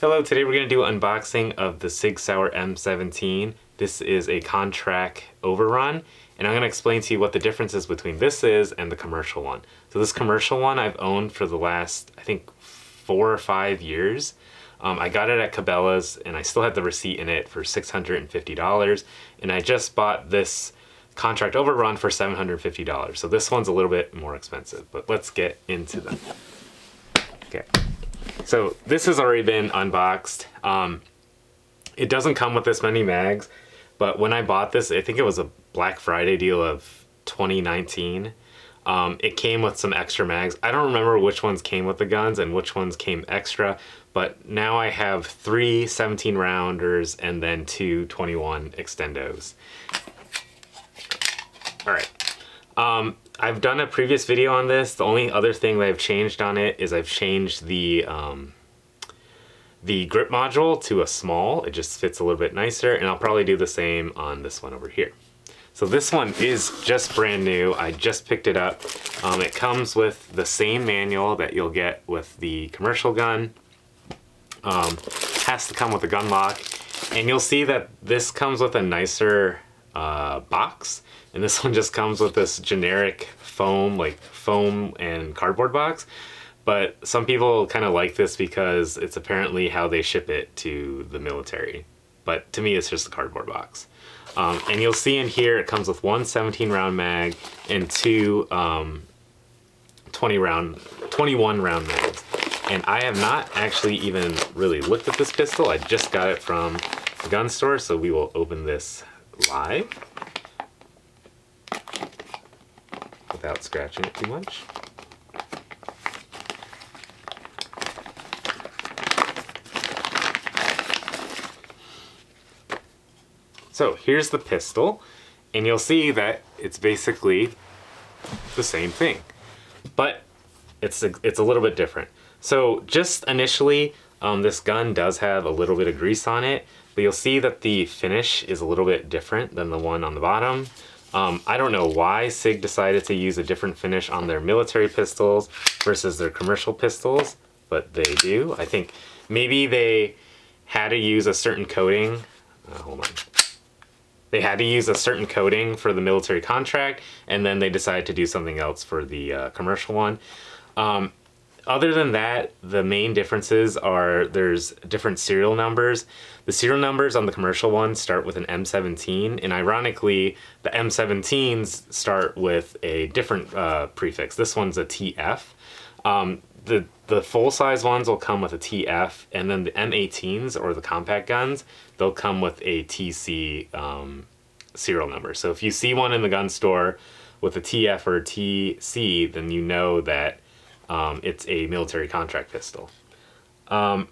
Hello, today we're going to do an unboxing of the Sig Sauer M17. This is a contract overrun, and I'm going to explain to you what the difference is between this and the commercial one. So this commercial one I've owned for the last, I think, 4 or 5 years. I got it at Cabela's, and I still had the receipt in it for $650, and I just bought this contract overrun for $750. So this one's a little bit more expensive, but let's get into them. Okay. So this has already been unboxed. It doesn't come with this many mags, but when I bought this, I think it was a Black Friday deal of 2019. It came with some extra mags. I don't remember which ones came with the guns and which ones came extra, but now I have 3 17 rounders and then 2 21 extendos. All right. I've done a previous video on this. The only other thing that I've changed on it is I've changed the grip module to a small. It just fits a little bit nicer, and I'll probably do the same on this one over here. So this one is just brand new. I just picked it up. It comes with the same manual that you'll get with the commercial gun. Has to come with a gun lock, and you'll see that this comes with a nicer box. And this one just comes with this generic foam, like foam and cardboard box. But some people kind of like this because it's apparently how they ship it to the military. But to me, it's just a cardboard box. And you'll see in here, it comes with 1 17 round mag and 2 21 round mags. And I have not actually even really looked at this pistol. I just got it from the gun store, so we will open this live without scratching it too much. So here's the pistol, and you'll see that it's basically the same thing, but it's a little bit different. So just initially, this gun does have a little bit of grease on it, but you'll see that the finish is a little bit different than the one on the bottom. I don't know why Sig decided to use a different finish on their military pistols versus their commercial pistols, but they do. I think maybe they had to use a certain coating. Hold on. They had to use a certain coating for the military contract, and then they decided to do something else for the commercial one. Other than that, the main differences are there's different serial numbers. The serial numbers on the commercial one start with an M17, and ironically, the M17s start with a different prefix. This one's a TF. The full-size ones will come with a TF, and then the M18s, or the compact guns, they'll come with a TC serial number. So if you see one in the gun store with a TF or a TC, then you know that it's a military contract pistol. Let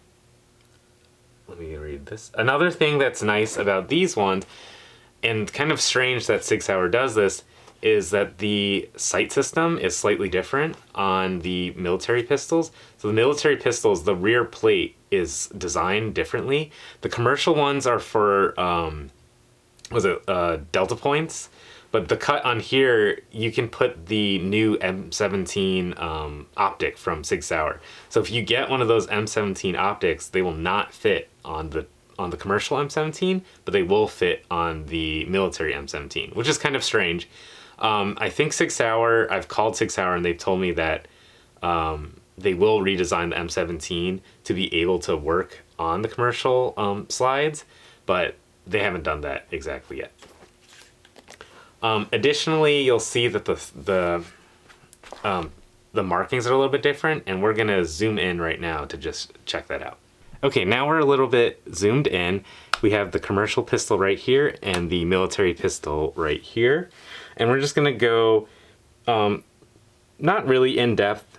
me read this. Another thing that's nice about these ones, and kind of strange that Sig Sauer does this, is that the sight system is slightly different on the military pistols. So the military pistols, the rear plate is designed differently. The commercial ones are for, delta points? But the cut on here, you can put the new M17 optic from Sig Sauer. So if you get one of those M17 optics, they will not fit on the commercial M17, but they will fit on the military M17, which is kind of strange. I think Sig Sauer, I've called Sig Sauer and they've told me that they will redesign the M17 to be able to work on the commercial slides, but they haven't done that exactly yet. Additionally, you'll see that the markings are a little bit different, and we're gonna zoom in right now to just check that out. Okay, now we're a little bit zoomed in. We have the commercial pistol right here and the military pistol right here. And we're just gonna go, not really in depth,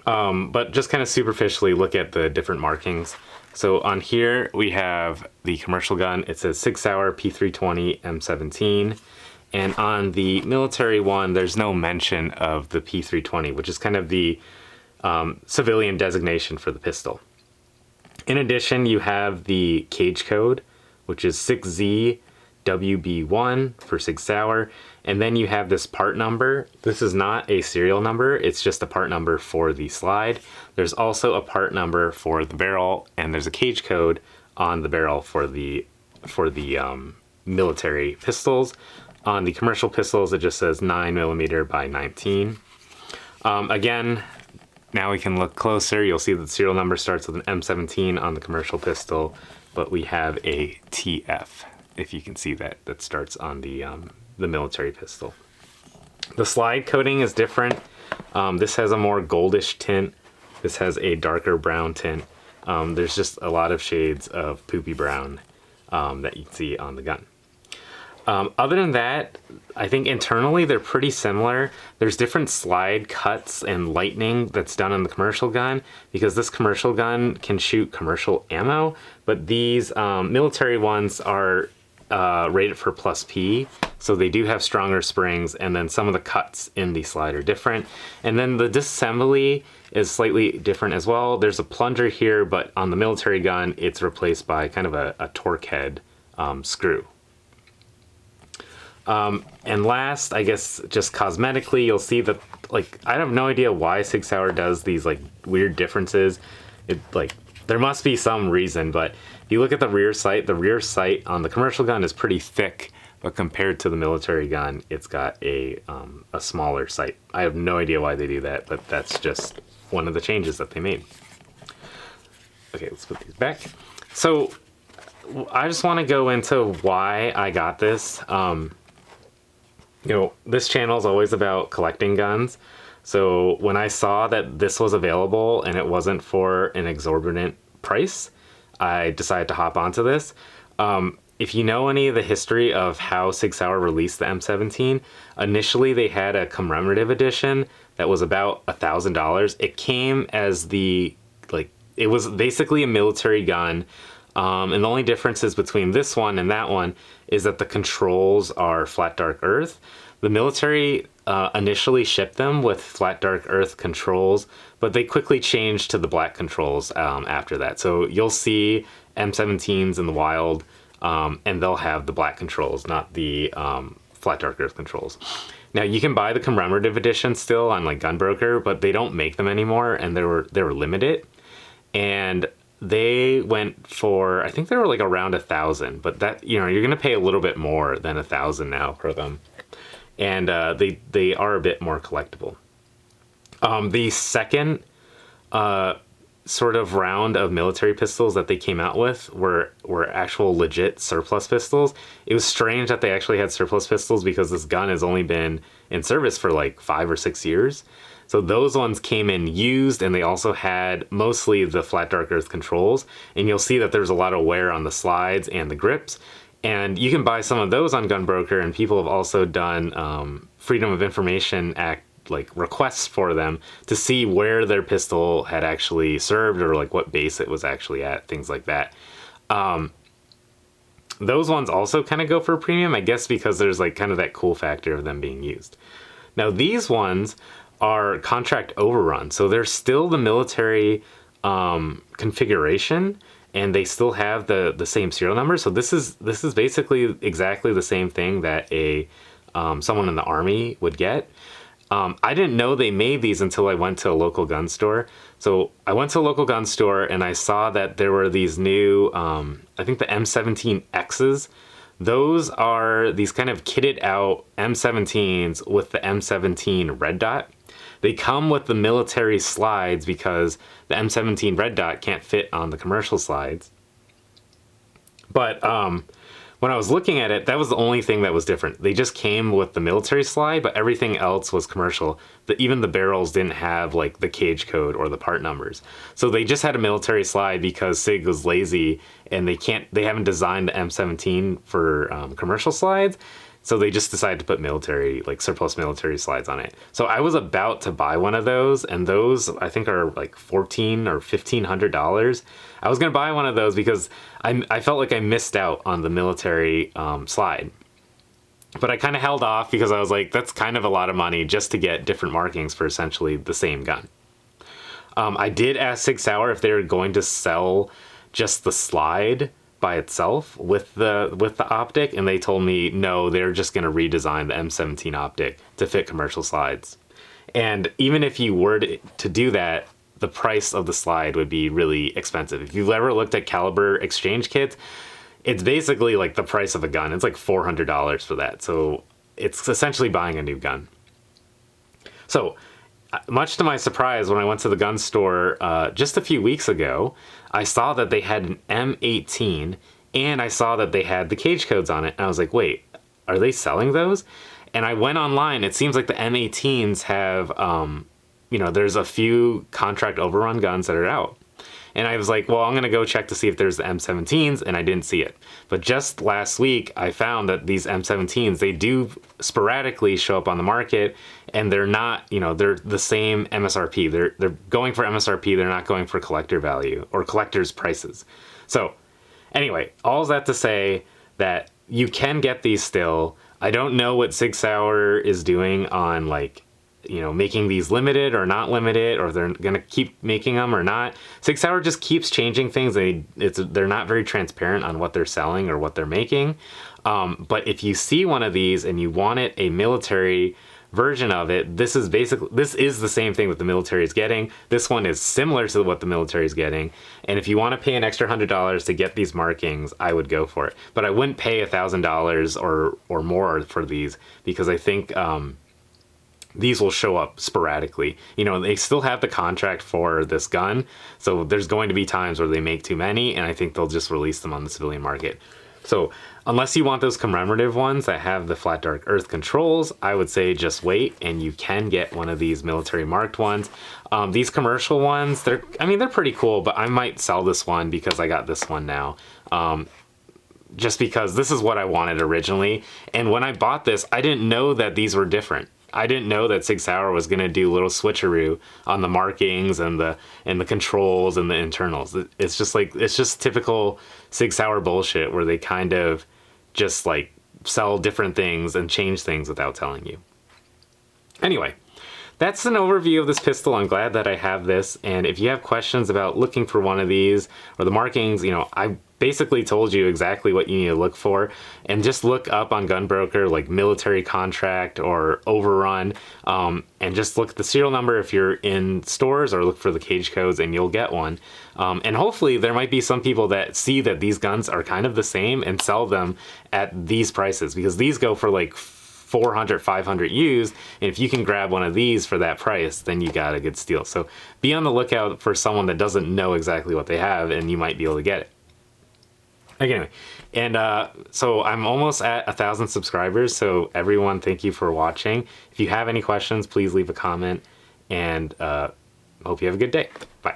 but just kind of superficially look at the different markings. So on here, we have the commercial gun. It says Sig Sauer P320 M17. And on the military one, there's no mention of the P320, which is kind of the civilian designation for the pistol. In addition, you have the cage code, which is 6Z WB1 for Sig Sauer, and then you have this part number. This is not a serial number, it's just a part number for the slide. There's also a part number for the barrel, and there's a cage code on the barrel for the military pistols. On the commercial pistols, it just says 9mm by 19. Again, now we can look closer. You'll see that the serial number starts with an M17 on the commercial pistol, but we have a TF, if you can see that, that starts on the military pistol. The slide coating is different. This has a more goldish tint. This has a darker brown tint. There's just a lot of shades of poopy brown that you can see on the gun. Other than that, I think internally they're pretty similar. There's different slide cuts and lightning that's done on the commercial gun, because this commercial gun can shoot commercial ammo, but these military ones are rated for +P, so they do have stronger springs, and then some of the cuts in the slide are different. And then the disassembly is slightly different as well. There's a plunger here, but on the military gun, it's replaced by kind of a torque head screw. And last, I guess, just cosmetically, you'll see that, like, I have no idea why Sig Sauer does these, like, weird differences. There must be some reason, but if you look at the rear sight on the commercial gun is pretty thick, but compared to the military gun, it's got a smaller sight. I have no idea why they do that, but that's just one of the changes that they made. Okay, let's put these back. So, I just want to go into why I got this. You know, this channel is always about collecting guns. So when I saw that this was available and it wasn't for an exorbitant price, I decided to hop onto this. If you know any of the history of how Sig Sauer released the M17, initially they had a commemorative edition that was about $1,000. It came as it was basically a military gun. And the only differences between this one and that one is that the controls are flat dark earth. The military initially shipped them with flat dark earth controls, but they quickly changed to the black controls after that. So you'll see M17s in the wild, and they'll have the black controls, not the flat dark earth controls. Now you can buy the commemorative edition still on like Gunbroker, but they don't make them anymore, and they were limited. And they went for, I think they were like around 1,000, but that, you know, you're gonna pay a little bit more than 1,000 now for them, and they are a bit more collectible. The second sort of round of military pistols that they came out with were actual legit surplus pistols. It was strange that they actually had surplus pistols because this gun has only been in service for like 5 or 6 years. So those ones came in used, and they also had mostly the flat dark earth controls, and you'll see that there's a lot of wear on the slides and the grips. And you can buy some of those on Gunbroker, and people have also done Freedom of Information Act like requests for them to see where their pistol had actually served, or like what base it was actually at, things like that. Those ones also kind of go for a premium, I guess, because there's like kind of that cool factor of them being used. Now these ones are contract overrun, so they're still the military configuration, and they still have the same serial number. So this is basically exactly the same thing that a someone in the Army would get. I didn't know they made these until I went to a local gun store. So I went to a local gun store and I saw that there were these new, I think the M17Xs. Those are these kind of kitted out M17s with the M17 red dot. They come with the military slides because the M17 red dot can't fit on the commercial slides. But when I was looking at it, that was the only thing that was different. They just came with the military slide, but everything else was commercial. Even the barrels didn't have like the cage code or the part numbers. So they just had a military slide because Sig was lazy and they haven't designed the M17 for commercial slides. So they just decided to put military, like surplus military slides on it. So I was about to buy one of those, and those I think are like $1,400 or $1,500. I was gonna buy one of those because I felt like I missed out on the military slide. But I kind of held off because I was like, that's kind of a lot of money just to get different markings for essentially the same gun. I did ask Sig Sauer if they were going to sell just the slide by itself with the optic, and they told me no, they're just going to redesign the M17 optic to fit commercial slides. And even if you were to do that, the price of the slide would be really expensive. If you've ever looked at caliber exchange kits, it's basically like the price of a gun. It's like $400 for that. So it's essentially buying a new gun. So much to my surprise, when I went to the gun store just a few weeks ago, I saw that they had an M18 and I saw that they had the cage codes on it. And I was like, wait, are they selling those? And I went online. It seems like the M18s have, you know, there's a few contract overrun guns that are out. And I was like, well, I'm going to go check to see if there's the M17s, and I didn't see it. But just last week, I found that these M17s, they do sporadically show up on the market, and they're not, you know, they're the same MSRP. They're going for MSRP, they're not going for collector value or collector's prices. So anyway, all that to say that you can get these still. I don't know what Sig Sauer is doing on, like, you know, making these limited or not limited, or they're gonna keep making them or not. Sig Sauer just keeps changing things. They're not very transparent on what they're selling or what they're making. But if you see one of these and you want it a military version of it, this is the same thing that the military is getting. This one is similar to what the military is getting. And if you want to pay an extra $100 to get these markings, I would go for it. But I wouldn't pay $1,000 or more for these, because I think these will show up sporadically. You know, they still have the contract for this gun, so there's going to be times where they make too many, and I think they'll just release them on the civilian market. So unless you want those commemorative ones that have the flat dark earth controls, I would say just wait, and you can get one of these military marked ones. These commercial ones, they're pretty cool, but I might sell this one because I got this one now. Just because this is what I wanted originally, and when I bought this, I didn't know that these were different. I didn't know that Sig Sauer was going to do little switcheroo on the markings and the controls and the internals. It's just typical Sig Sauer bullshit, where they kind of just like sell different things and change things without telling you. Anyway, that's an overview of this pistol. I'm glad that I have this, and if you have questions about looking for one of these or the markings, you know, I basically told you exactly what you need to look for, and just look up on Gunbroker like military contract or overrun, and just look at the serial number if you're in stores, or look for the cage codes and you'll get one. And hopefully there might be some people that see that these guns are kind of the same and sell them at these prices, because these go for like 400, 500 used, and if you can grab one of these for that price, then you got a good steal. So be on the lookout for someone that doesn't know exactly what they have, and you might be able to get it. Anyway, and so I'm almost at 1,000 subscribers, so everyone, thank you for watching. If you have any questions, please leave a comment, and hope you have a good day. Bye.